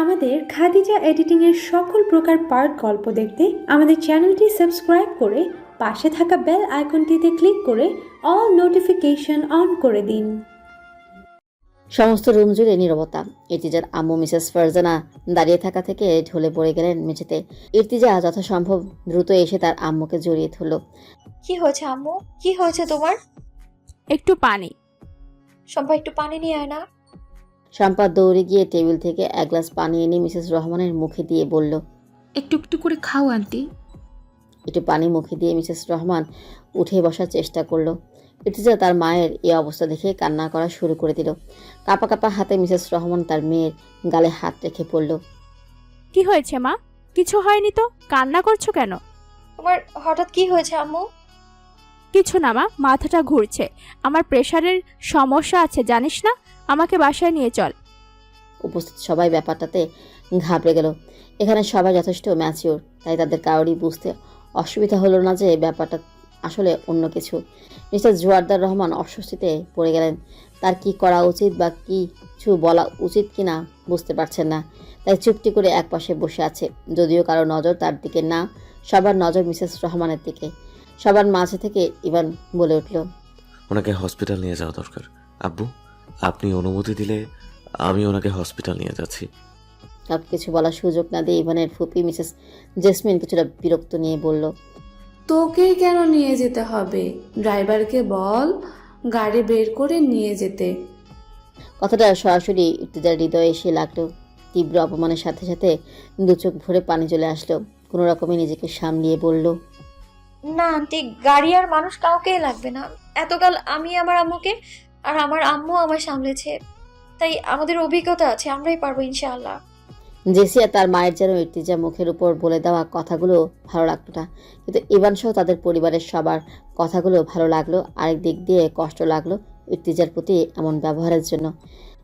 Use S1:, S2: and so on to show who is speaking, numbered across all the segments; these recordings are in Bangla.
S1: আমাদের খাদিজা এডিটিংয়ের সকল প্রকার পার্ট গল্প দেখতে আমাদের চ্যানেলটি সাবস্ক্রাইব করে পাশে থাকা বেল আইকনটিতে ক্লিক করে অল নোটিফিকেশন অন করে দিন।
S2: সমস্ত রুম জুড়ে নীরবতা। ইর্তিজার আম্মু মিসেস ফারজানা দাঁড়িয়ে থাকা থেকে ঢলে পড়ে গেলেন মেঝেতে। ইর্তিজা যথাসম্ভব দ্রুত এসে তার আম্মুকে জড়িয়ে ধরল।
S3: কি হয়েছে আম্মু? কি হয়েছে তোমার?
S4: একটু পানি।
S3: শম্পা, একটু পানি নিয়ে আয় না।
S2: শম্পা দৌড়ে গিয়ে টেবিল থেকে এক গ্লাস পানি এনে মিসেস রহমানের মুখে দিয়ে বলল,
S4: একটু একটু করে খাও আন্টি।
S2: একটু পানি মুখে দিয়ে মিসেস রহমান উঠে বসার চেষ্টা করলো। ইর্তিজা তার মায়ের এই অবস্থা দেখে কান্না করা শুরু করে দিল। কাঁপা কাঁপা হাতে মিসেস রহমান তার মেয়ের গালে হাত রেখে পড়ল,
S4: কি হয়েছে মা? কিছু হয়নি তো, কান্না করছো কেন?
S3: তোমার হঠাৎ কি হয়েছে আম্মু?
S4: কিছু না মা, মাথাটা ঘুরছে। আমার প্রেশারের সমস্যা আছে জানিস না, আমাকে বাসায় নিয়ে চল।
S2: উপস্থিত সবাই ব্যাপারটাতে ঘাবড়ে গেল। এখানে সবাই যথেষ্ট ম্যাচিওর, তাই তাদের কারোরই বুঝতে অসুবিধা হলো না যে ব্যাপারটা আসলে অন্য কিছু। মিস্টার জোয়ারদার রহমান অস্বস্তিতে পড়ে গেলেন। তার কি করা উচিত বা কিছু বলা উচিত কিনা বুঝতে পারছেন না, তাই চুপটি করে একপাশে বসে আছে। যদিও কারো নজর তার দিকে না, সবার নজর মিসেস রহমানের দিকে। সবার মাঝে থেকে ইভান বলে উঠল,
S5: ওনাকে হসপিটাল নিয়ে যাওয়া দরকার। আব্বু, আপনি অনুমতি দিলে আমি ওনাকে হসপিটাল নিয়ে যাচ্ছি।
S2: সব কিছু বলার সুযোগ না দিয়ে ইভানের ফুপি মিসেস জেসমিন কিছুটা বিরক্ত নিয়ে বলল,
S6: তোকেই কেন নিয়ে যেতে হবে? ড্রাইভারকে বল গাড়ি বের করে নিয়ে যেতে।
S2: কথাটা সরাসরি ইর্তিজার হৃদয়ে এসে লাগলো। তীব্র অপমানের সাথে সাথে দু চোখ ভরে পানি চলে আসলো। কোনো রকমে নিজেকে সামলিয়ে বলল,
S3: না আন্টি, গাড়ি আর মানুষ কাউকেই লাগবে না। এতকাল আমি আমার আম্মুকে আর আমার আম্মু আমার সামলেছে, তাই আমাদের অভিজ্ঞতা আছে, আমরাই পারবো ইনশাআল্লাহ।
S2: জেসিয়া তার মায়ের যেন ইর্তিজা মুখের উপর বলে দেওয়া কথাগুলো ভালো লাগতো না, কিন্তু ইভান সহ তাদের পরিবারের সবার কথাগুলো ভালো লাগলো। আরেক দিক দিয়ে কষ্ট লাগলো ইর্তিজার প্রতি এমন ব্যবহারের জন্য।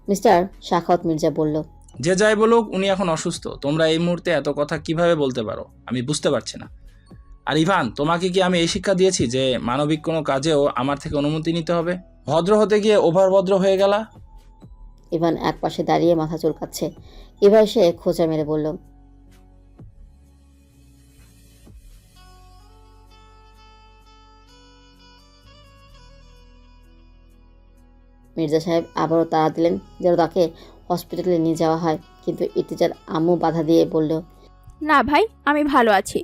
S2: মিস্টার শাখাওয়াত মির্জা বলল,
S7: যে যাই বলুক, উনি এখন অসুস্থ। তোমরা এই মুহূর্তে এত কথা কিভাবে বলতে পারো আমি বুঝতে পারছি না। আর ইভান, তোমাকে কি আমি এই শিক্ষা দিয়েছি যে মানবিক কোনো কাজেও আমার থেকে অনুমতি নিতে হবে? ভদ্র হতে গিয়ে ওভার ভদ্র হয়ে গেলা।
S2: ইভান এক পাশে দাঁড়িয়ে মাথা চুলকাচ্ছে। এবার সে খোঁচা মেরে বলল, মির্জা সাহেব আবারও তাড়া দিলেন যেন তাকে হসপিটালে নিয়ে যাওয়া হয়, কিন্তু ইর্তিজার আম্মু বাধা দিয়ে বলল,
S4: না ভাই, আমি ভালো আছি।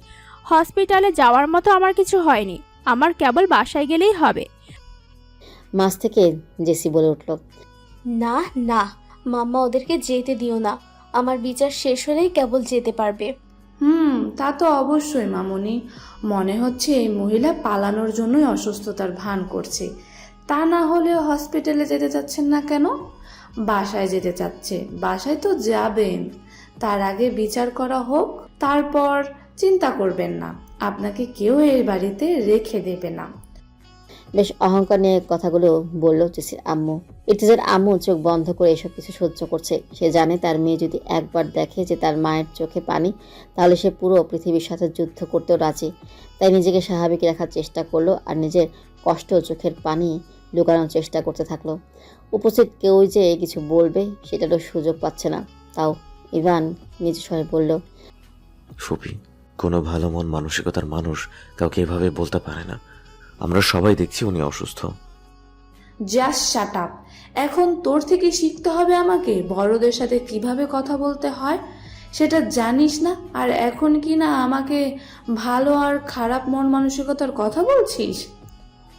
S4: হসপিটালে যাওয়ার মতো আমার কিছু হয়নি, আমার কেবল বাসায় গেলেই হবে।
S2: মাছ থেকে জেসি বলে উঠল,
S8: না না মাম্মা, ওদেরকে যেতে দিও না। আমার বিচার শেষ হলেই কেবল যেতে পারবে।
S6: তা তো অবশ্যই মামুনি। মনে হচ্ছে এই মহিলা পালানোর জন্যই অসুস্থতার ভান করছে। তা না হলেও হসপিটালে যেতে চাচ্ছেন না কেন? বাসায় যেতে চাচ্ছে, বাসায় তো যাবেন। তার আগে বিচার করা হোক, তারপর চিন্তা করবেন না। আপনাকে কেউ এই বাড়িতে রেখে দেবে না।
S2: বেশ অহংকার নিয়ে কথাগুলো বলল জেসির আম্মু। ইর্তিজার আম্মু চোখ বন্ধ করে এসব কিছু সহ্য করছে। সে জানে তার মেয়ে যদি একবার দেখে যে তার মায়ের চোখে পানি, তাহলে সে পুরো পৃথিবীর সাথে যুদ্ধ করতেও রাজি। তাই নিজেকে স্বাভাবিক রাখার চেষ্টা করলো আর নিজের কষ্ট চোখের পানি লুকানোর চেষ্টা করতে থাকলো। উপস্থিত কেউই যে কিছু বলবে সেটারও সুযোগ পাচ্ছে না। তাও ইভান নিজ স্বরে বলল,
S5: ফুপি, কোনো ভালো মন মানসিকতার মানুষ কাউকে এভাবে বলতে পারে না। আমরা সবাই দেখছি উনি অসুস্থ।
S6: Just shut up. এখন তোর থেকে শিখতে হবে আমাকে বড়দের সাথে কিভাবে কথা বলতে হয়, সেটা জানিস না। আর এখন কি না আমাকে ভালো আর খারাপ মন মানসিকতার কথা বলছিস?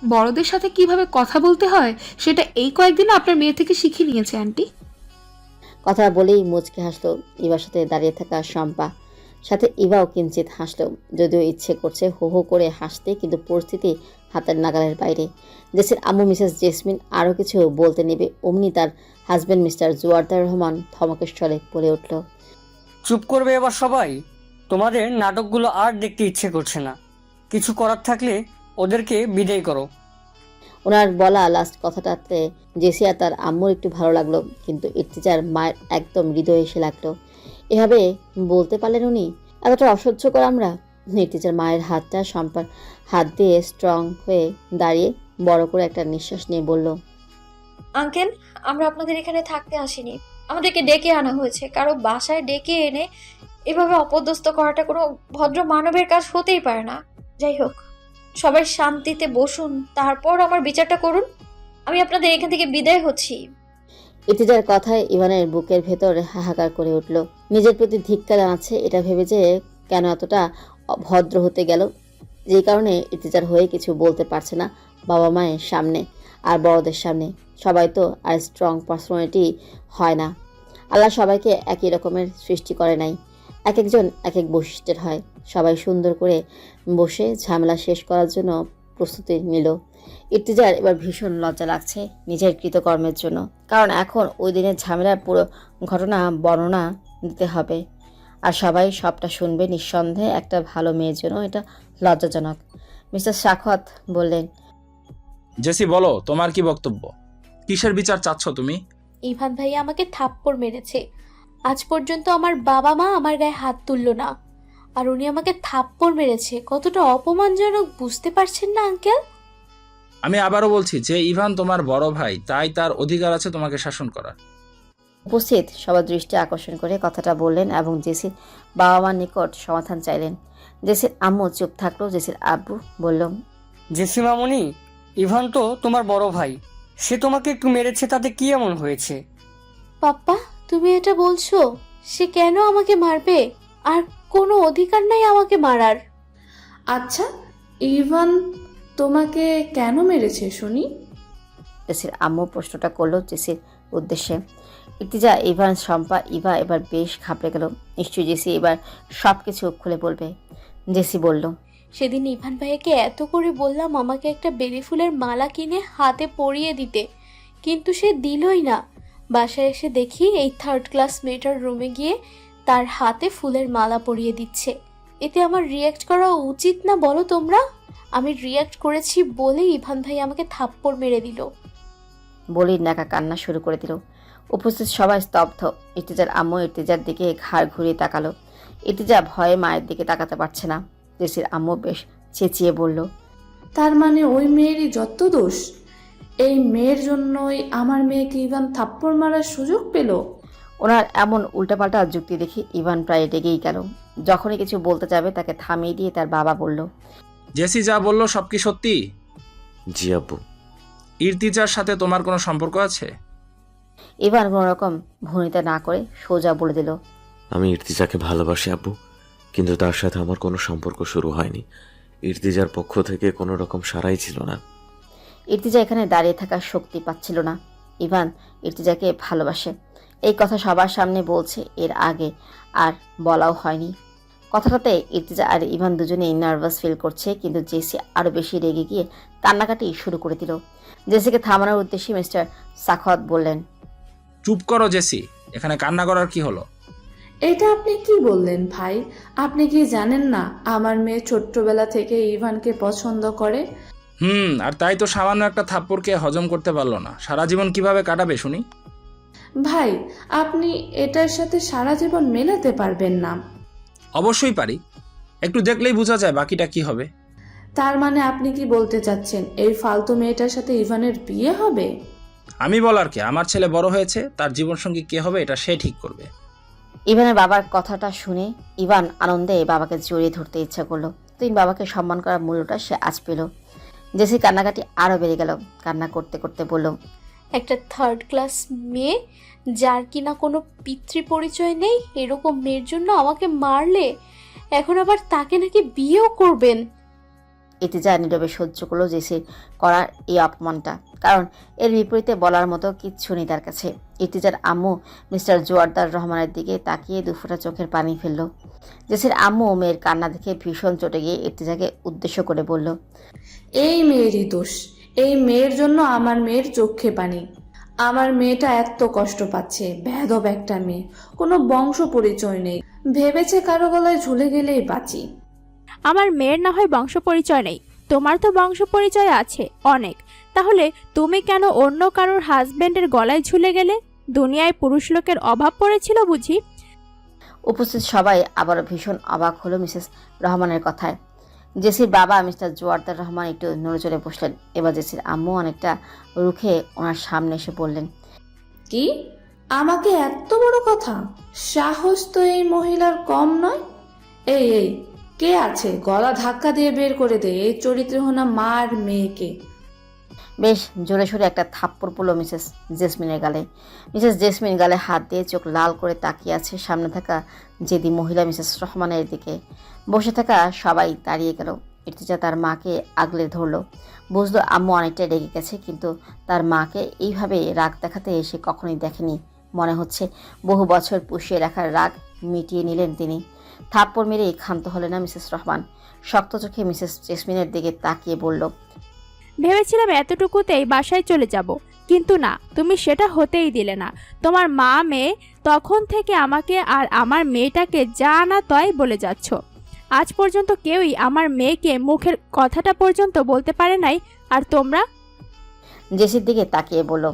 S9: বড়দের সাথে কিভাবে কথা বলতে হয় সেটা এই কয়েকদিন আপনার মেয়ে থেকে শিখে নিয়েছে আন্টি।
S2: কথা বলেই মুচকে হাসলো ইভার সাথে দাঁড়িয়ে থাকা শম্পা। সাথে ইভাও কিঞ্চিত হাসলো, যদিও ইচ্ছে করছে হো হো করে হাসতে, কিন্তু পরিস্থিতি হাতের নাগালের বাইরে। জেসির আম্মু মিসেস জেসমিন আরও কিছু বলতে নেবে, অমনি তার হাজব্যান্ড মিস্টার জোয়ারদার রহমান ধমকের স্বরে বলে উঠল,
S10: চুপ করবে এবার সবাই। তোমাদের নাটকগুলো আর দেখতে ইচ্ছে করছে না। কিছু করার থাকলে ওদেরকে বিদায় করো।
S2: ওনার বলা লাস্ট কথাটাতে জেসিয়া তার আম্মুর একটু ভালো লাগলো, কিন্তু ইর্তিজার মায়ের একদম হৃদয়ে এসে লাগলো। এভাবে বলতে পারলেন উনি? এতটা অসহ্যকর আমরা? ইর্তিজার মায়ের হাতটা শম্পার হাত দিয়ে স্ট্রং হয়ে দাঁড়িয়ে বড় করে একটা নিঃশ্বাস নিয়ে বলল,
S3: আঙ্কেল, আমরা আপনাদের এখানে থাকতে আসিনি, আমাদেরকে ডেকে আনা হয়েছে। কারো বাসায় ডেকে এনে এভাবে অপদস্থ করাটা কোনো ভদ্র মানবের কাজ হতেই পারে না। যাই হোক, সবাই শান্তিতে বসুন, তারপর আমার বিচারটা করুন। আমি আপনাদের এখান থেকে বিদায় হচ্ছি।
S2: ইর্তিজার কথায় ইভানের বুকের ভেতর হাহাকার করে উঠল। নিজের প্রতি ধিক্কার জানাচ্ছে এটা ভেবে যে কেন এতটা ভদ্র হতে গেল, যেই কারণে ইর্তিজার হয়ে কিছু বলতে পারছে না বাবা মায়ের সামনে আর বড়দের সামনে। সবাই তো আর স্ট্রং পার্সোনালিটি হয় না। আল্লাহ সবাইকে একই রকমের সৃষ্টি করে নাই, এক একজন এক এক বৈশিষ্ট্যের হয়। সবাই সুন্দর করে বসে ঝামেলা শেষ করার জন্য প্রস্তুতি নিল। ইর্তিজার এবার ভীষণ লজ্জা লাগছে নিজের কৃতকর্মের জন্য, কারণ এখন ওই দিনের ঝামেলার পুরো ঘটনা বর্ণনা দিতে হবে আর সবাই সবটা শুনবে। নিঃসন্দেহে একটা ভালো মেয়ের জন্য এটা লজ্জাজনক। মিস্টার সাখাওয়াত বললেন,
S7: জেসি বলো, তোমার কি বক্তব্য? কিসের বিচার চাচ্ছ তুমি?
S8: ইভান ভাইয়া আমাকে থাপ্পড় মেরেছে। আজ পর্যন্ত আমার বাবা মা আমার গায়ে হাত তুললো না, আর উনি আমাকে থাপ্পড় মেরেছে। কতটা অপমানজনক বুঝতে পারছেন না আঙ্কেল?
S7: আমি আবারও বলছি যে ইভান তোমার বড় ভাই, তাই তার অধিকার আছে তোমাকে শাসন করার।
S2: উপস্থিত সবার দৃষ্টি আকর্ষণ করে কথাটা বললেন এবং জেসির বাবা মার নিকট সমাধান চাইলেন। জেসির আম্মু চুপ থাকলো। জেসির আব্বু বলল,
S10: জেসি মামুনি, ইভান তো তোমার বড় ভাই, সে তোমাকে একটু মেরেছে, তাতে কি এমন হয়েছে?
S8: পাপ্পা, তুমি এটা বলছো? সে কেন আমাকে মারবে? আর কোনো অধিকার নাই আমাকে মারার।
S6: আচ্ছা, ইভান তোমাকে কেন মেরেছে শুনি?
S2: জেসির আম্মু প্রশ্নটা করলো জেসির উদ্দেশ্যে। ইর্তিজা, ইভান, শম্পা, ইভা এবার বেশ ঘাবড়ে গেল। নিশ্চয়ই জেসি এবার সব কিছু খুলে বলবে। জেসি বলল,
S8: সেদিন ইভান ভাইয়াকে এত করে বললাম আমাকে একটা বেলি ফুলের মালা কিনে হাতে পরিয়ে দিতে, কিন্তু সে দিলই না। বাসায় এসে দেখি এই 3rd ক্লাস মেয়েটার রুমে গিয়ে তার হাতে ফুলের মালা পরিয়ে দিচ্ছে। এতে আমার রিয়্যাক্ট করা উচিত না বলো তোমরা? আমি রিয়্যাক্ট করেছি বলেই ইভান ভাই আমাকে থাপ্পড় মেরে দিল।
S2: বলির নাকা কান্না শুরু করে দিল। উপস্থিত সবাই স্তব্ধ। ইর্তিজার আম্মু ইর্তিজার দিকে ঘাড় ঘুরিয়ে তাকালো। ইর্তিজা ভয়ে মায়ের দিকে তাকাতে পারছে না। জেসির আম্মু বেশ চেঁচিয়ে বলল,
S6: তার মানে ওই মেয়েরই যত দোষ? এই মেয়ের জন্যই আমার মেয়েকে ইভান থাপ্পড় মারার সুযোগ পেল?
S2: ওনার এমন উল্টাপাল্টা যুক্তি দেখে ইভান প্রায় রেগেই গেল। যখনই কিছু বলতে যাবে তাকে থামিয়ে দিয়ে তার বাবা বলল,
S7: জেসি যা বললো সব কি সত্যি?
S5: জি আব্বু।
S7: ইর্তিজার সাথে তোমার কোনো সম্পর্ক আছে?
S2: ইভান কোনো রকম ভনিতা না করে সোজা বলে দিল,
S5: আমি ইর্তিজাকে ভালোবাসি আব্বু, কিন্তু তার সাথে আমার কোনো সম্পর্ক শুরু হয়নি। ইর্তিজার পক্ষ থেকে কোনো রকম সাড়াই ছিল না।
S2: ইর্তিজা এখানে দাঁড়িয়ে থাকার শক্তি পাচ্ছিল না। ইভান ইর্তিজাকে ভালোবাসে, এই কথা সবার সামনে বলছে, এর আগে আর বলাও হয়নি। কথাটাতে ইর্তিজা আর ইভান দুজনেই নার্ভাস ফিল করছে, কিন্তু জেসি আরও বেশি রেগে গিয়ে কান্নাকাটি শুরু করে দিল। জেসিকে থামানোর উদ্দেশ্যে মিস্টার সাখাওয়াত বললেন,
S7: চুপ করো জেসি, এখানে কান্না করার কি হলো?
S6: এটা আপনি কি বললেন ভাই? আপনি কি জানেন না আমার মেয়ে ছোট্টবেলা থেকে ইভানকে পছন্দ করে?
S7: আর তাই তো সামান্য একটা থাপ্পড়কে হজম করতে পারলো না। সারা জীবন কিভাবে কাটাবে শুনি?
S6: ভাই, আপনি এটার সাথে সারা জীবন মেলাতে পারবেন না।
S7: অবশ্যই পারি, একটু দেখলেই বোঝা যায় বাকিটা কি হবে।
S6: তার মানে আপনি কি বলতে চাচ্ছেন এই ফালতু মেয়েটার সাথে ইভানের বিয়ে হবে?
S7: আমি বলার কি, আমার ছেলে বড় হয়েছে, তার জীবনসঙ্গী কে হবে এটা সে ঠিক করবে।
S2: ইভানের বাবার কথাটা শুনে ইভান আনন্দে বাবাকে জড়িয়ে ধরতে ইচ্ছা করলো। তুই বাবাকে সম্মান করার মূল্যটা সে আজ পেল। জেসি কান্নাকাটি আরও বেড়ে গেল। কান্না করতে করতে বলল,
S8: একটা 3rd ক্লাস মেয়ে যার কিনা কোনো পিতৃ পরিচয় নেই, এরকম মেয়ের জন্য আমাকে মারলে এখন আবার তাকে নাকি বিয়েও করবেন?
S2: ইর্তিজা নীরবে সহ্য করলো জেসির করার এই অপমানটা, কারণ এর বিপরীতে বলার মতো কিচ্ছু নেই তার কাছে। ইর্তিজার আম্মু মিস্টার জোয়ারদার রহমানের দিকে তাকিয়ে দুফোঁটা চোখের পানি ফেলল। জেসির আম্মু মেয়ের কান্না দেখে ভীষণ চটে গিয়ে ইর্তিজাকে উদ্দেশ্য করে বলল,
S6: এই মেয়েরই দোষ। এই মেয়ের জন্য আমার মেয়ের চোখে পানি। আমার মেয়েটা এত কষ্ট পাচ্ছে। বেয়াদব একটা মেয়ে, কোনো বংশ পরিচয় নেই, ভেবেছে কারো গলায় ঝুলে গেলেই বাঁচি।
S4: আমার মেয়ের না হয় বংশ পরিচয় নেই, তোমার তো বংশ পরিচয় আছে অনেক। তাহলে তুমি কেন অন্য কারোর হাজবেন্ডের গলায় ঝুলে গেলে? দুনিয়ায় পুরুষ লোকের অভাব পড়েছিল বুঝি?
S2: উপস্থিত সবাই আবারও ভীষণ অবাক হলো মিসেস রহমানের কথায়। জেসির বাবা মিস্টার জোয়ার্দার রহমান একটু নড়ে চড়ে বসলেন। এবার জেসির আম্মু অনেকটা রুখে ওনার সামনে এসে বললেন,
S6: কি আমাকে এত বড় কথা? সাহস তো এই মহিলার কম নয়। এই এই কে আছে? গলা ধাক্কা দিয়ে বের করে দে এই চরিত্রহীনা মার মেয়েকে।
S2: বেশ জোরে সোরে একটা থাপ্পড় পড়ল মিসেস জেসমিনের গালে। মিসেস জেসমিন গালে হাত দিয়ে চোখ লাল করে তাকিয়ে আছে সামনে থাকা জেদি মহিলা মিসেস রহমানের দিকে। বসে থাকা সবাই দাঁড়িয়ে গেল। ইর্তিজা তার মাকে আগলে ধরল। বুঝলো আম্মু অনেকটা রেগে গেছে, কিন্তু তার মাকে এইভাবে রাগ দেখাতে সে কখনোই দেখেনি। মনে হচ্ছে বহু বছর পুষিয়ে রাখার রাগ মিটিয়ে নিলেন তিনি। থাপ্পড় মেরেই ক্ষান্ত হলেন না মিসেস রহমান। শক্ত চোখে মিসেস জেসমিনের দিকে তাকিয়ে বলল,
S4: ভেবেছিলাম এতটুকুতেই বাসায় চলে যাব, কিন্তু না, তুমি সেটা হতেই দিলে না। তোমার মা মেয়ে তখন থেকে আমাকে আর আমার মেয়েটাকে যা না তাই বলে যাচ্ছ। আজ পর্যন্ত কেউই আমার মেয়েকে মুখের কথাটা পর্যন্ত বলতে পারে নাই, আর তোমরা?
S2: জেসির দিকে তাকিয়ে বলল,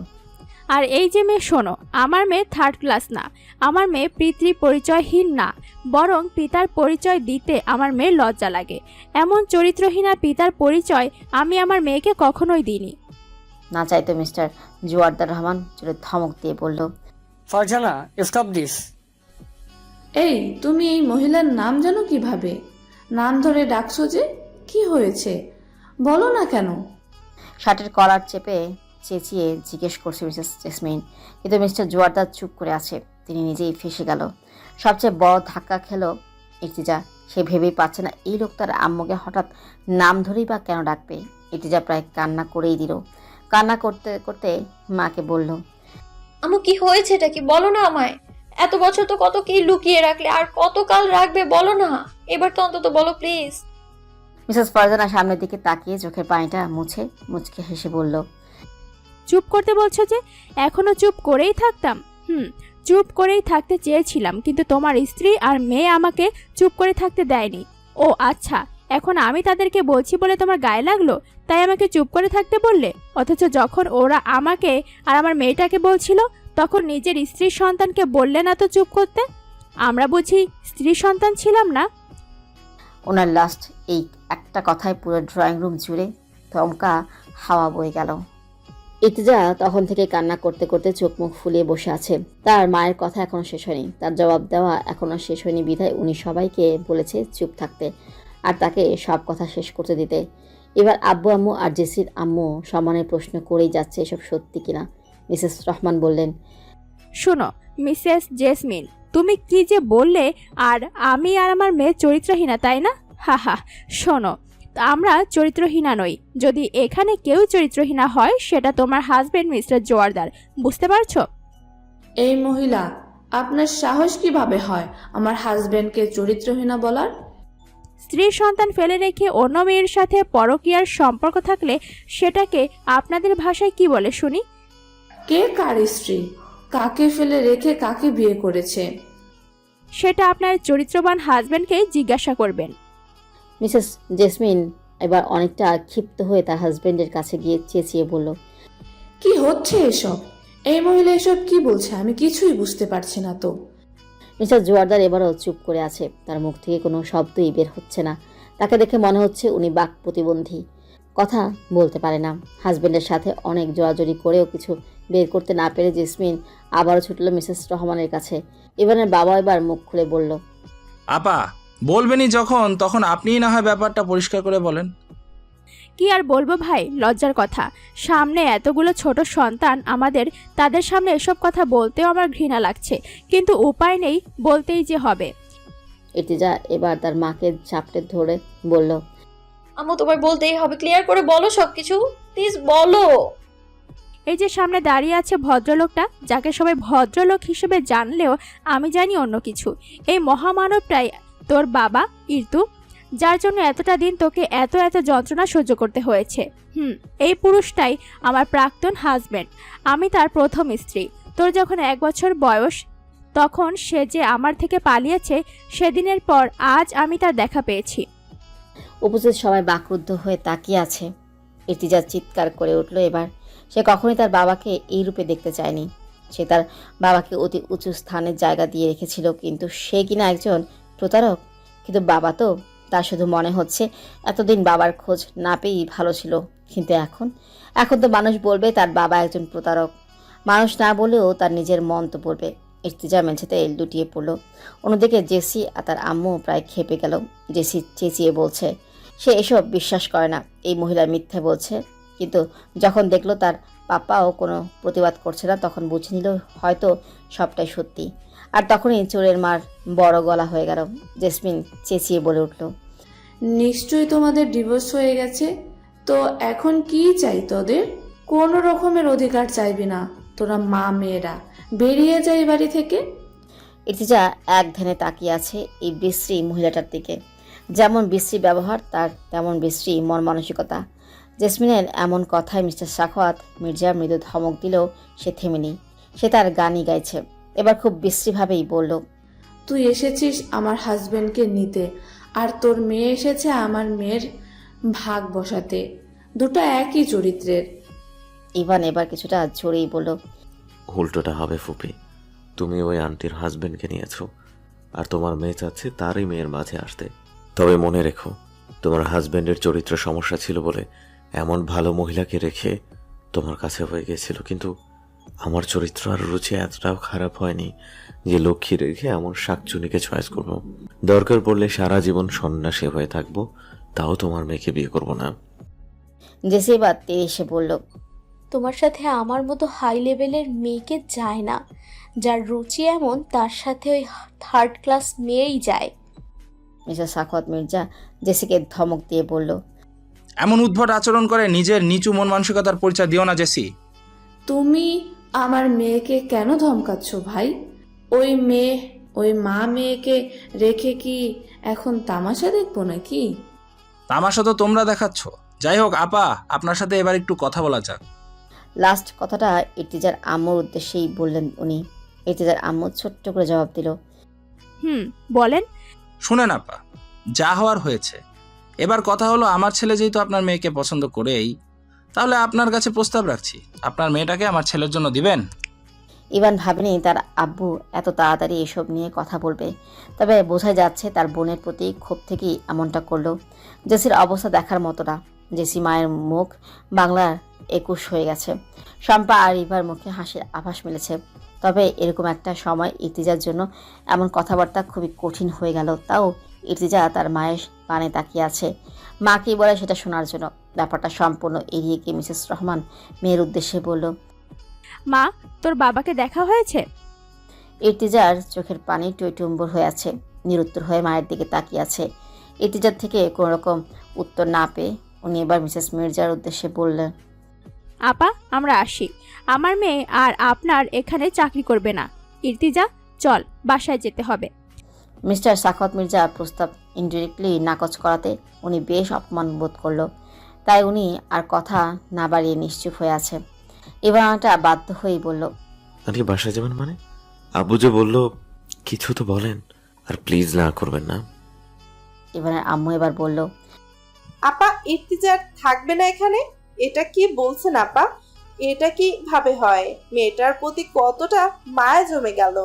S4: আর এই যে মেয়ে, শোনো, আমার মেয়ে 3rd ক্লাস না, আমার মেয়ে পিতৃ পরিচয়হীন না, বরং পিতার পরিচয় দিতে আমার মেয়ের লজ্জা লাগে। এমন চরিত্রহীনা পিতার পরিচয় আমি আমার মেয়েকে কখনোই দিইনি।
S2: না চাইতো মিস্টার জোয়ার্দার রহমান চলে ধমক দিয়ে বলল,
S10: ফারজানা, স্টপ দিস।
S6: এই তুমি এই মহিলার নাম জানো কিভাবে? নাম ধরে ডাকছো যে? কি হয়েছে বলো না কেন?
S2: শার্টের কলার চেপে চেঁচিয়ে জিজ্ঞেস করছে মিসেস জেসমিন, কিন্তু মিস্টার জোয়ার্দার চুপ করে আছে। তিনি নিজেই ফেঁসে গেল। সবচেয়ে বড় ধাক্কা খেলো ইর্তিজা। সে ভেবেই পাচ্ছে না এই লোক তার আম্মুকে হঠাৎ নাম ধরেই বা কেন ডাকবে। ইর্তিজা প্রায় কান্না করেই দিল। কান্না করতে করতে মাকে বলল,
S3: আম্মু কি হয়েছে, এটা কি বলো না আমায়। এত বছর তো কত কি লুকিয়ে রাখলে, আর কতকাল রাখবে বলো না। এবার তো অন্তত বলো প্লিজ।
S2: মিসেস ফারজানা সামনের দিকে তাকিয়ে চোখের পানিটা মুছে মুচকে হেসে বলল,
S4: চুপ করতে বলছো যে? এখনো চুপ করেই থাকতাম। চুপ করেই থাকতে চেয়েছিলাম, কিন্তু তোমার স্ত্রী আর মেয়ে আমাকে চুপ করে থাকতে দেয়নি। ও আচ্ছা, এখন আমি তাদেরকে বলছি বলে তোমার গায়ে লাগলো, তাই আমাকে চুপ করে থাকতে বললে? অথচ যখন ওরা আমাকে আর আমার মেয়েটাকে বলছিল, তখন নিজের স্ত্রীর সন্তানকে বললে না তো চুপ করতে? আমরা বুঝি স্ত্রী সন্তান ছিলাম না?
S2: ওনার লাস্ট এই একটা কথায় পুরো ড্রয়িং রুম জুড়ে থমকা হাওয়া বয়ে গেল। ইর্তিজা তখন থেকে কান্না করতে করতে চোখ মুখ ফুলিয়ে বসে আছে। তার মায়ের কথা এখনো শেষ হয়নি, তার জবাব দেওয়া এখনো শেষ হয়নি, বিধায় উনি সবাইকে বলেছে চুপ থাকতে আর তাকে সব কথা শেষ করতে দিতে। এবার আব্বু আম্মু আর জেসির আম্মু সমানে প্রশ্ন করেই যাচ্ছে এসব সত্যি কিনা। মিসেস রহমান বললেন,
S4: শোনো মিসেস জেসমিন, তুমি কি যে বললে আর আমি আর আমার মেয়ে চরিত্রহীনা, তাই না? হা, শোনো, আমরা চরিত্রহীনা নই। যদি এখানে কেউ চরিত্রহীনা হয়, সেটা তোমার হাজবেন্ড মিস্টার জোয়ারদার। বুঝতে পারছো?
S6: এই মহিলা, আপনার সাহস কিভাবে হয় আমার হাজবেন্ডকে চরিত্রহীনা বলার?
S4: স্ত্রীর সন্তান ফেলে রেখে অন্য মেয়ের সাথে পরকীয়ার সম্পর্ক থাকলে সেটাকে আপনাদের ভাষায় কি বলে শুনি?
S6: কে কার স্ত্রী? কাকে ফেলে রেখে কাকে বিয়ে করেছে?
S4: সেটা আপনার চরিত্রবান হাজবেন্ডকে জিজ্ঞাসা করবেন।
S2: মিসেস জেসমিন এবার অনেকটা ক্ষিপ্ত হয়ে তার হাজবেন্ডের কাছে গিয়ে চেঁচিয়ে বলল,
S6: কি হচ্ছে এসব? এই মহিলা এসব কি বলছে? আমি কিছুই বুঝতে পারছি না তো।
S2: মিস্টার জোয়ারদার এবারও চুপ করে আছে। তার মুখ থেকে কোনো শব্দই বের হচ্ছে না। তাকে দেখে মনে হচ্ছে উনি বাক প্রতিবন্ধী, কথা বলতে পারে না। হাজবেন্ডের সাথে অনেক জোরাজোরি করেও কিছু বের করতে না পেরে জেসমিন আবারও ছুটল মিসেস রহমানের কাছে। ইভানের বাবা এবার মুখ খুলে বলল,
S7: আপা, বলবেনই যখন, তখন আপনিই না হয় ব্যাপারটা পরিষ্কার করে বলেন।
S4: কি আর বলবো ভাই, লজ্জার কথা। সামনে এতগুলো ছোট সন্তান আমাদের, তাদের সামনে এসব কথা বলতেও আমার ঘৃণা লাগছে, কিন্তু উপায় নেই, বলতেই যে হবে।
S2: ইর্তিজা এবার তার মাকে ঝাপটে ধরে বলল,
S3: আম্মু তোমায় বলতেই হবে, ক্লিয়ার করে বলো সবকিছু, প্লিজ বলো।
S4: এই যে সামনে দাঁড়িয়ে আছে ভদ্রলোকটা, যাকে সবাই ভদ্রলোক হিসেবে জানলেও আমি জানি অন্য কিছু। এই মহামানবটাই তোর বাবা ইর্তু, যার জন্য এতটা দিন তোকে এত যন্ত্রণা সহ্য করতে হয়েছে। এই পুরুষটাই আমার প্রাক্তন হাজবেন্ড। আমি তার প্রথম স্ত্রী। তোর যখন 1 বছর বয়স, তখন সে যে আমার থেকে পালিয়েছে, সেদিনের পর আজ আমি তার দেখা পেয়েছি।
S2: উপস্থিত সবাই বাকরুদ্ধ হয়ে তাকিয়ে আছে। ইর্তিজা চিৎকার করে উঠল এবার। সে কখনোই তার বাবাকে এই রূপে দেখতে চায়নি। সে তার বাবাকে অতি উঁচু স্থানের জায়গা দিয়ে রেখেছিল, কিন্তু সে কিনা একজন প্রতারক। কিন্তু বাবা তো তার শুধু মনে হচ্ছে এতদিন বাবার খোঁজ না পেয়েই ভালো ছিল, কিন্তু এখন তো মানুষ বলবে তার বাবা একজন প্রতারক। মানুষ না বলেও তার নিজের মন তো বলবে। ইর্তিজা মেঝেতে লুটিয়ে পড়ল। অন্যদিকে জেসি আর তার আম্মু প্রায় খেপে গেল। জেসি চেঁচিয়ে বলছে সে এসব বিশ্বাস করে না, এই মহিলা মিথ্যে বলছে। কিন্তু যখন দেখলো তার পাপাও কোনো প্রতিবাদ করছে না, তখন বুঝে নিল হয়তো সবটাই সত্যি। আর তখনই চোরের মার বড় গলা হয়ে গেল। জেসমিন চেঁচিয়ে বলে উঠল,
S6: নিশ্চয়ই তোমাদের ডিভোর্স হয়ে গেছে, তো এখন কি চাই তোদের? কোনো রকমের অধিকার চাইবি না তোরা মা মেয়েরা, বেরিয়ে যাই বাড়ি থেকে।
S2: ইর্তিজা এক ধ্যানে তাকিয়ে আছে এই বিশ্রী মহিলাটার দিকে। যেমন বিশ্রী ব্যবহার তার, তেমন বিশ্রী মন মানসিকতা। জেসমিনের এমন কথায় মিস্টার সাখাওয়াত মির্জা মৃদু ধমক দিলেও সে থেমেনি। সে তার গানই গাইছে। এবার খুব বিশ্রীভাবেই বলল,
S6: তুই এসেছিস আমার হাজবেন্ডকে নিতে, আর তোর মেয়ে এসেছে আমার মেয়ের ভাগ বসাতে। দুটো একই চরিত্রের।
S2: ইভান এবার কিছুটা জোরেই বলল,
S5: উল্টোটা হবে ফুপি, তুমি ওই আন্টির হাজবেন্ডকে নিয়েছো, আর তোমার মেয়ে চাচ্ছে তারই মেয়ের মাঝে আসতে। তবে মনে রেখো, তোমার হাজবেন্ডের চরিত্র সমস্যা ছিল বলে এমন ভালো মহিলাকে রেখে তোমার কাছে হয়ে গেছিল, কিন্তু আমার চরিত্র আর রুচি এতটাও খারাপ হয়নি যে লক্ষ্মী রেখে এমন শাকচুনিকে চয়েস করব। দরকার পড়লে সারা জীবন সন্ন্যাসী হয়ে থাকবো, তাও তোমার মেয়েকে বিয়ে করব না।
S2: জেসি এবার তেড়ে এসে বলল,
S8: তোমার সাথে আমার মতো হাই লেভেলের মেয়েকে যায় না। যার রুচি এমন তার সাথে ওই থার্ড ক্লাস মেয়েই যায়।
S2: মিস্টার সাখাওয়াত মির্জা জেসিকে ধমক দিয়ে বলল,
S7: এমন উদ্ভট আচরণ করে নিজের নিচু মন মানসিকতার পরিচয় দিও না জেসি।
S6: তুমি আমার মেয়েকে কেন ধমকাচ্ছ ভাই? ওই মা মেয়েকে রেখে কি এখন তামাশা দেখবো নাকি?
S7: তামাশা তো তোমরা দেখাচ্ছ। যাই হোক আপা, আপনার সাথে এবার একটু কথা বলা যাক।
S2: লাস্ট কথাটা ইর্তিজার আম্মুর উদ্দেশ্যেই বললেন উনি। ইর্তিজার আম্মু ছোট্ট করে জবাব দিল,
S4: বলেন।
S7: শুনেন আপা, যা হওয়ার হয়েছে। এবার কথা হলো, আমার ছেলে যেহেতু আপনার মেয়েকে পছন্দ করেই, তাহলে আপনার কাছে প্রস্তাব রাখছি, আপনার মেয়েটাকে আমার ছেলের জন্য দিবেন।
S2: ইভান ভাবেনি তার আব্বু এত তাড়াতাড়ি এসব নিয়ে কথা বলবে, তবে বোঝা যাচ্ছে তার বোনের প্রতি ক্ষোভ থেকেই এমনটা করলো। জেসির অবস্থা দেখার মতো না। জেসি মায়ের মুখ বাংলার 21 হয়ে গেছে। শম্পা আর ইভার মুখে হাসির আভাস মিলেছে। তবে এরকম একটা সময় ইর্তিজার জন্য এমন কথাবার্তা খুবই কঠিন হয়ে গেল। তাও ইর্তিজা তার মায়ের পানে তাকিয়ে আছে, মা কি বলে সেটা শোনার জন্য। ব্যাপারটা সম্পূর্ণ এড়িয়ে গিয়ে মিসেস রহমান মেয়ের উদ্দেশ্যে বলল,
S4: মা, তোর বাবাকে দেখা হয়েছে?
S2: ইর্তিজার চোখের পানি টইটুম্বর হয়ে আছে। নিরুত্তর হয়ে মায়ের দিকে তাকিয়ে আছে। ইর্তিজার থেকে কোনো রকম উত্তর না পেয়ে উনি এবার মিসেস মির্জার উদ্দেশ্যে বললেন,
S4: আপা, আমরা আসি। আমার মেয়ে আর আপনার এখানে চাকরি করবে না। ইর্তিজা, চল, বাসায় যেতে হবে।
S2: মিস্টার সাখাওয়াত মির্জা প্রস্তাব ইনডিরেক্টলি নাকচ করাতে উনি বেশ অপমান বোধ করলো। তাই উনি আর কথা না বাড়িয়ে নিশ্চুপ হয়ে আছে। ইভানাটা বাধ্য হয়েই বলল,
S5: আন্টি বাসায় যাবেন মানে? আব্বু যে বললো কিছু তো বলেন, আর প্লিজ না করবেন না।
S2: ইভানের আম্মু এবার বলল,
S11: আপা, ইর্তিজার থাকবে না এখানে? এটা কি বলছেন আপা? এটা কি ভাবে হয়? মেয়েটার প্রতি কতটা মায়া জমে গেল।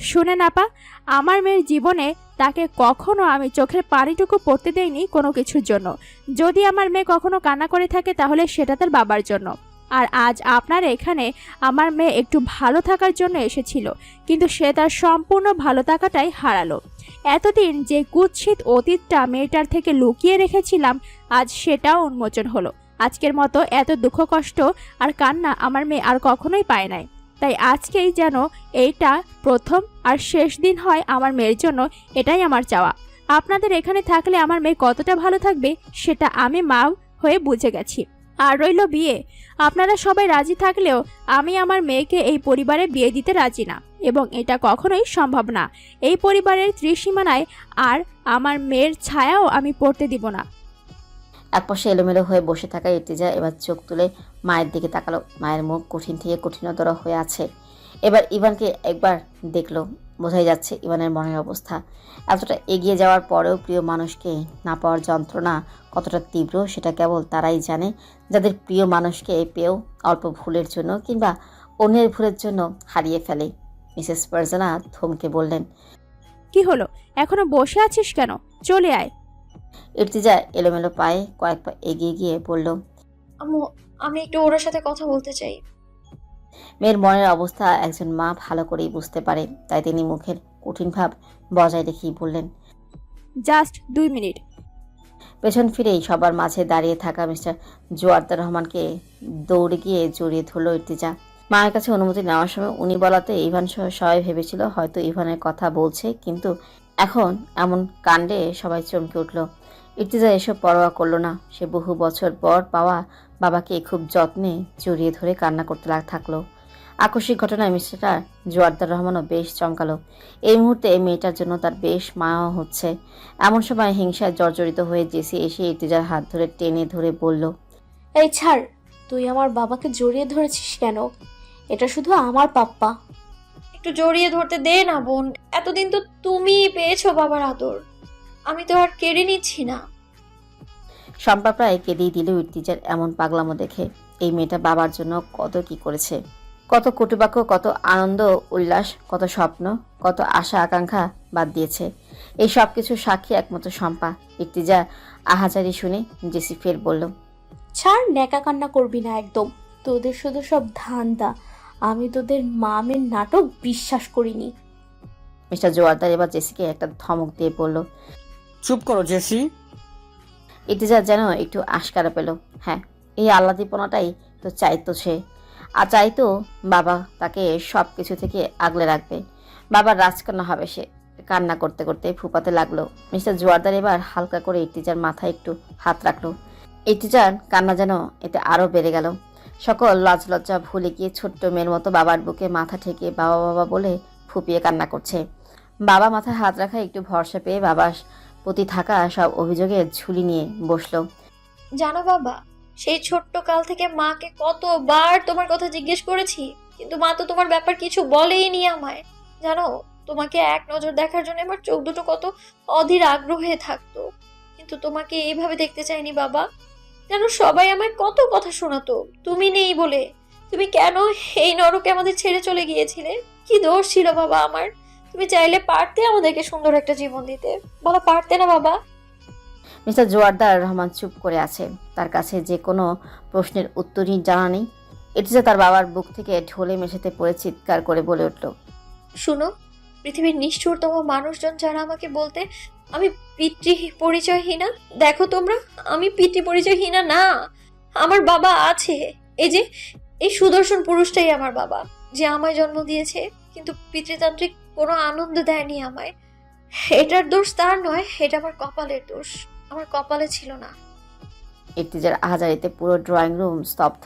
S4: শুনেন আপা, আমার মেয়ের জীবনে তাকে কখনো আমি চোখের পানিটুকু পড়তে দেইনি কোনো কিছুর জন্য। যদি আমার মেয়ে কখনো কান্না করে থাকে তাহলে সেটা তার বাবার জন্য। আর আজ আপনার এখানে আমার মেয়ে একটু ভালো থাকার জন্য এসেছিল, কিন্তু সে তার সম্পূর্ণ ভালো থাকাটাই হারালো। এতদিন যে কুৎসিত অতীতটা মেয়েটার থেকে লুকিয়ে রেখেছিলাম, আজ সেটাও উন্মোচন হলো। আজকের মতো এত দুঃখ কষ্ট আর কান্না আমার মেয়ে আর কখনোই পায় নাই। তাই আজকেই যেন এইটা প্রথম আর শেষ দিন হয় আমার মেয়ের জন্য, এটাই আমার চাওয়া। আপনাদের এখানে থাকলে আমার মেয়ে কতটা ভালো থাকবে সেটা আমি মা হয়ে বুঝে গেছি। আর রইল বিয়ে, আপনারা সবাই রাজি থাকলেও আমি আমার মেয়েকে এই পরিবারে বিয়ে দিতে রাজি না, এবং এটা কখনোই সম্ভব না। এই পরিবারের ত্রিসীমানায় আর আমার মেয়ের ছায়াও আমি পড়তে দিব না।
S2: একপাশে এলোমেলো হয়ে বসে থাকা ইর্তিজা এবার চোখ তুলে মায়ের দিকে তাকালো। মায়ের মুখ কঠিন থেকে কঠিনতর হয়ে আছে। এবার ইভানকে একবার দেখলো। বোঝাই যাচ্ছে ইভানের মনের অবস্থা। এতটা এগিয়ে যাওয়ার পরেও প্রিয় মানুষকে না পাওয়ার যন্ত্রণা কতটা তীব্র সেটা কেবল তারাই জানে, যাদের প্রিয় মানুষকে পেয়েও অল্প ভুলের জন্য কিংবা অন্যের ভুলের জন্য হারিয়ে ফেলে। মিসেস ফারজানা থমকে বললেন,
S4: কি হলো, এখনো বসে আছিস কেন? চলে আয়।
S2: ইর্তিজা এলোমেলো পায়ে কয়েক পা এগিয়ে গিয়ে বলল।
S3: আম্মু, আমি একটু ওর সাথে কথা বলতে চাই।
S2: মেয়ের মনের অবস্থা একজন মা ভালো করেই বুঝতে পারে, তাই তিনি মুখের কঠিন ভাব বজায় রেখেই বললেন।
S4: Just 2 minute.
S2: পেছন ফিরেই সবার মাঝে দাঁড়িয়ে থাকা মিস্টার জোয়ার্দার রহমানকে দৌড়ে গিয়ে জড়িয়ে ধরল ইর্তিজা। মায়ের কাছে অনুমতি নেওয়ার সময় উনি বলাতে ইভান সহ সবাই ভেবেছিল হয়তো ইভানের কথা বলছে, কিন্তু এখন এমন কাণ্ডে সবাই চমকে উঠল। ইর্তিজা এসব পরোয়া করলো না। সে বহু বছর পর পাওয়া বাবাকে খুব যত্নে জড়িয়ে ধরে কান্না করতে থাকলো। আকস্মিক ঘটনায় মিস্টার জোয়ার্দার রহমানও বেশ চমকালো। এই মুহূর্তে মেয়েটার জন্য তার বেশ মায়া হচ্ছে। এমন সময় হিংসায় জর্জরিত হয়ে জেসি এসে ইর্তিজার হাত ধরে টেনে ধরে বলল।
S8: এই ছাড়, তুই আমার বাবাকে জড়িয়ে ধরেছিস কেন? এটা শুধু আমার পাপ্পা।
S3: একটু জড়িয়ে ধরতে দে না বোন, এতদিন তো তুমিই পেয়েছো বাবার আদর, আমি তো আর কেড়ে নিচ্ছি না।
S2: শম্পা প্রায় কেঁদেই দিল ইর্তিজার এমন পাগলামো দেখে। এই মেয়েটা বাবার জন্য কত কি করেছে, কত কটুবাক্য, কত আনন্দ উল্লাস, কত স্বপ্ন, কত আশা আকাঙ্ক্ষা বাদ দিয়েছে। এই সব কিছু সাক্ষী একমাত্র শম্পা। ইর্তিজা আহাজারি শুনে জেসি ফের বলল।
S8: ছাড়, ন্যাকা কান্না করবি না একদম। তোদের শুধু সব ধান্দা। আমি তোদের মামের নাটক বিশ্বাস করিনি।
S2: মিস্টার জোয়ার্দার এবার জেসিকে একটা ধমক দিয়ে বলল।
S10: চুপ করো জেসি।
S2: ইর্তিজা যেন একটু আশকারা পেল। হ্যাঁ, এই আহ্লাদিপনাটাই তো চাইতো সে। আর চাইতো বাবা তাকে সব কিছু থেকে আগলে রাখবে, বাবার রাজকন্যা হবে সে। কান্না করতে করতে ফুপাতে লাগলো। মিস্টার জোয়ার্দার এবার হালকা করে ইর্তিজার মাথায় একটু হাত রাখলো। ইর্তিজার কান্না যেন এতে আরও বেড়ে গেল। সকল লাজ লজ্জা ভুলে গিয়ে ছোট্ট মেয়ের মতো বাবার বুকে মাথা ঠেকে বাবা বাবা বলে ফুপিয়ে কান্না করছে। বাবা মাথায় হাত রাখা একটু ভরসা পেয়ে বাবার প্রতি থাকা সব অভিযোগে ঝুলি নিয়ে বসলো।
S3: জানো বাবা, সেই ছোট্ট কাল থেকে মাকে কতবার তোমার কথা জিজ্ঞেস করেছি, কিন্তু মা তো তোমার ব্যাপার কিছু বলেই নি আমায়। জানো, তোমাকে এক নজর দেখার জন্য আমার চোখ দুটো কত অধীর আগ্রহে থাকতো, কিন্তু তোমাকে এইভাবে দেখতে চাইনি বাবা। যেন সবাই আমায় কত কথা শোনাতো তুমি নেই বলে। তুমি কেন এই নরকে আমাদের ছেড়ে চলে গিয়েছিলে? কি দোষ ছিল বাবা আমার? তুমি চাইলে পারতে আমাদেরকে সুন্দর একটা জীবন দিতে, বলো পারতে না বাবা?
S2: মিস্টার জোয়ার্দার রহমান চুপ করে আছে। তার কাছে যে কোনো প্রশ্নের উত্তরই জানা নেই। ইর্তিজা তার বাবার বুক থেকে ঢোলে মেশাতে পড়ে চিৎকার করে বলে উঠল।
S3: শুনো, পৃথিবীর নিষ্ঠুরতম মানুষজন যারা আমাকে বলতে আমি পিতৃ পরিচয়হীনা, দেখো তোমরা, আমি পিতৃ পরিচয়হীনা না। আমার বাবা আছে। এই যে এই সুদর্শন পুরুষটাই আমার বাবা, যে আমায় জন্ম দিয়েছে, কিন্তু পিতৃতান্ত্রিক কোনো আনন্দ দেয়নি আমায়। এটার দোষ তার নয়, এটা আমার কপালের দোষ। আমার কপালে ছিল না।
S2: ইর্তিজার আহাজারিতে পুরো ড্রয়িং রুম স্তব্ধ।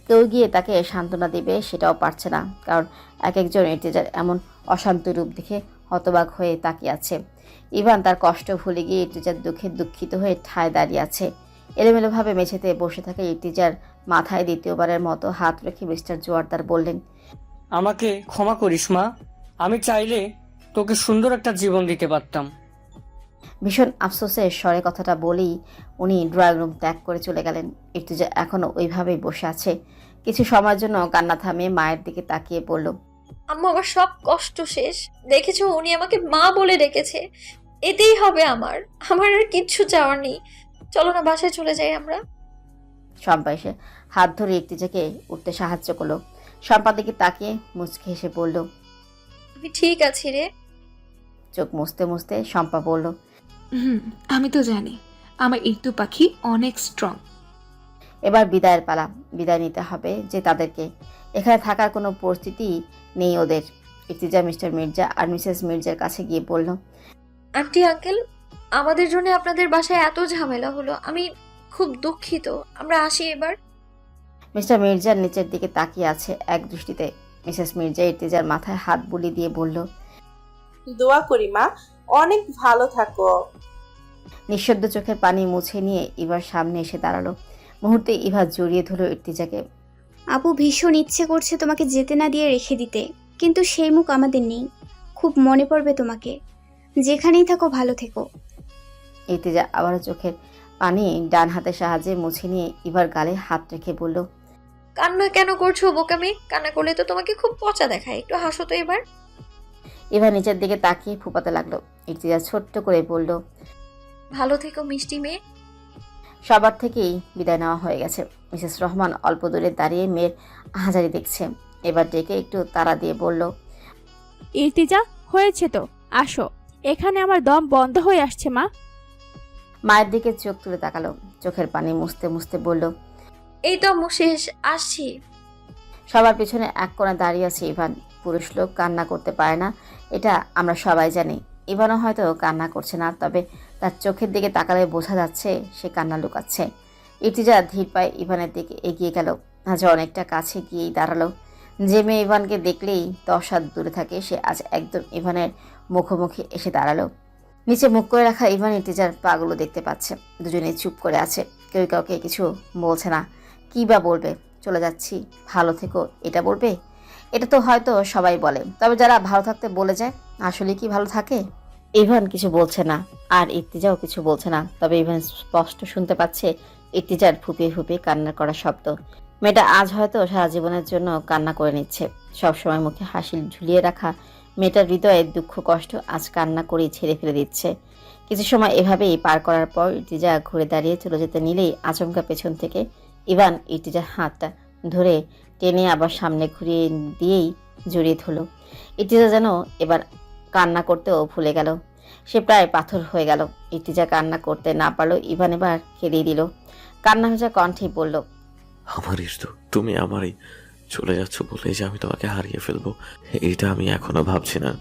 S2: কেউ গিয়ে তাকে সান্ত্বনা দিবে সেটাও পারছে না, কারণ এক একজন ইর্তিজার এমন অশান্ত রূপ দেখে হতবাক হয়ে তাকিয়ে আছে। ইভান তার কষ্ট ভুলে গিয়ে ইর্তিজার দুঃখে দুঃখিত হয়ে ঠায় দাঁড়িয়ে আছে। এলোমেলোভাবে মেঝেতে বসে থাকা ইর্তিজার মাথায় দ্বিতীয়বারের মতো হাত রেখে মিস্টার জোয়ার্দার বললেন।
S10: আমাকে ক্ষমা করিস মা, আমি চাইলে তোকে সুন্দর একটা জীবন দিতে পারতাম।
S2: ভীষণ আফসোসের স্বরে কথাটা বলেই উনি ড্রয়িং রুম ত্যাগ করে চলে গেলেন। ইর্তিজা এখনও ওইভাবেই বসে আছে। কিছু সময়ের জন্য কান্না থামিয়ে মায়ের দিকে তাকিয়ে বলল।
S3: আম্মু, আমার সব কষ্ট শেষ। দেখেছো, উনি আমাকে মা বলে ডেকেছে, এতেই হবে আমার। আমার আর কিচ্ছু চাওয়ার নেই। চলো না, বাসায় চলে যাই আমরা।
S2: শম্পা এসে হাত ধরে ইর্তিজাকে উঠতে সাহায্য করলো। শম্পার দিকে তাকিয়ে মুচকে হেসে বলল।
S3: আমি ঠিক আছি রে।
S2: চোখ মুছতে মুছতে শম্পা বলল।
S9: আমি তো জানি আমার ইর্তু পাখি অনেক স্ট্রং।
S2: এবার বিদায়ের পালা। বিদায় নিতে হবে যে তাদেরকে। এখানে থাকার কোনো পরিস্থিতি নেই ওদের। ইর্তিজা মিস্টার মির্জা আর মিসেস মির্জার কাছে গিয়ে বলল।
S3: আন্টি আঙ্কেল, আমাদের জন্য আপনাদের বাসায় এত ঝামেলা হলো, আমি খুব দুঃখিত। আমরা আসি এবার।
S2: মিস্টার মির্জার নিচের দিকে তাকিয়ে আছে এক দৃষ্টিতে। মিসেস মির্জা ইর্তিজার মাথায় হাত বুলিয়ে দিয়ে বলল।
S11: দোয়া করি মা, অনেক ভালো থাকো।
S2: নিঃশব্দ চোখের পানি মুছে নিয়ে ইভার সামনে এসে দাঁড়ালো। মুহূর্তে ইভা জড়িয়ে ধরল ইর্তিজাকে।
S12: আপু, ভীষণ ইচ্ছে করছে তোমাকে যেতে না দিয়ে রেখে দিতে, কিন্তু সেই মুখ আমাদের নেই। খুব মনে পড়বে তোমাকে। যেখানেই থাকো ভালো থেকো।
S2: ইর্তিজা আবারও চোখের পানি ডান হাতের সাহায্যে মুছে নিয়ে ইভার গালে হাত রেখে বলল।
S3: কান্না কেন করছো বোকামি? কান্না করলে তো তোমাকে খুব পচা দেখায়, একটু হাসো তো এবার।
S2: ইভান নিচের দিকে তাকিয়ে ফুপাতে লাগলো। ইর্তিজা ছোট্ট করে বলল,
S3: ভালো থেকো মিষ্টি মেয়ে।
S2: সবার থেকেই বিদায় নেওয়া হয়ে গেছে। মিসেস রহমান অল্প দূরে দাঁড়িয়ে মেয়ের আহাজারি দেখছে। এবার ডেকে একটু তাড়া দিয়ে বলল,
S4: ইর্তিজা, হয়েছে তো, আসো। এখানে আমার দম বন্ধ হয়ে আসছে মা।
S2: মায়ের দিকে চোখ তুলে তাকালো, চোখের পানি মুছতে মুছতে বলল,
S3: এই তো আম্মু শেষ, আসছি।
S2: সবার পিছনে এক কোণে দাঁড়িয়ে আছে ইভান। পুরুষ লোক কান্না করতে পারে না, এটা আমরা সবাই জানি। ইভানও হয়তো কান্না করছে না, তবে তার চোখের দিকে তাকালে বোঝা যাচ্ছে সে কান্না লুকাচ্ছে। ইর্তিজা ধীর পায়ে ইভানের দিকে এগিয়ে গেল। আজ অনেকটা কাছে গিয়েই দাঁড়ালো। যে মেয়ে ইভানকে দেখলেই 10 হাত দূরে থাকে, সে আজ একদম ইভানের মুখোমুখি এসে দাঁড়ালো। নিচে মুখ করে রাখা ইভান ইর্তিজার পাগুলো দেখতে পাচ্ছে। দুজনেই চুপ করে আছে, কেউ কাউকে কিছু বলছে না। কী বা বলবে? চলে যাচ্ছি, ভালো থেকো, এটা বলবে? এটা তো হয়তো সবাই বলে, তবে যারা ভালো থাকতে বলে যায়, আসলে কি ভালো থাকে? ইভান কিছু বলছে না, আর ইর্তিজাও কিছু বলছে না, তবে ইভান স্পষ্ট শুনতে পাচ্ছে ইর্তিজার ফুপিয়ে ফুপিয়ে কান্না করা শব্দ। মেয়েটা আজ হয়তো সারা জীবনের জন্য কান্না করে নিচ্ছে। সবসময় মুখে হাসি ঝুলিয়ে রাখা মেয়েটার হৃদয়ে দুঃখ কষ্ট আজ কান্না করেই ছেড়ে ফেলে দিচ্ছে। কিছু সময় এভাবেই পার করার পর ইর্তিজা ঘুরে দাঁড়িয়ে চলে যেতে নিলেই আচমকা পেছন থেকে ইভান ইর্তিজার হাতটা ধরে টেনে আবার সামনে ঘুরিয়ে দিয়েই জড়িয়ে ধরল। ইর্তিজা যেন এবার কান্না করতেও ভুলে গেল। সে প্রায় পাথর হয়ে গেল। ইর্তিজা কান্না করতে না পারলো, ইভান এবার কেঁদে দিল। কান্না ভেজা কণ্ঠেই বলল,
S5: আমার ইষ্ট, তুমি আমারই চলে যাচ্ছ বলে যে আমি তোমাকে হারিয়ে ফেলবো, এইটা আমি এখনো ভাবছি না।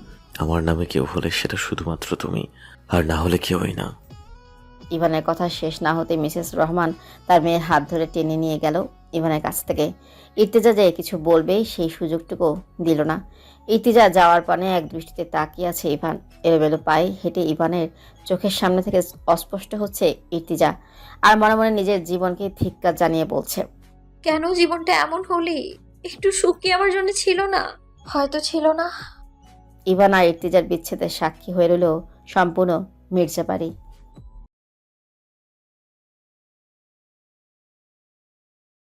S5: আমার নামে কেউ হলে সেটা শুধুমাত্র তুমি, আর না হলে কেউই না।
S2: ইভানের কথা শেষ না হতে মিসেস রহমান তার মেয়ের হাত ধরে টেনে নিয়ে গেল ইভানের কাছ থেকে। ইর্তিজা যে কিছু বলবে সেই সুযোগটুকু দিল না। ইর্তিজা যাওয়ার পানে এক দৃষ্টিতে তাকিয়ে আছে ইভান। এলোমেলো পায়ে হেঁটে ইভানের চোখের সামনে থেকে অস্পষ্ট হচ্ছে ইর্তিজা, আর মনে মনে নিজের জীবনকে ধিক্কার জানিয়ে বলছে,
S3: কেন জীবনটা এমন হলি? একটু সুখ কি আমার জন্য ছিল না? হয়তো ছিল না।
S2: ইভান আর ইর্তিজার বিচ্ছেদের সাক্ষী হয়ে রইল সম্পূর্ণ মির্জাবাড়ি।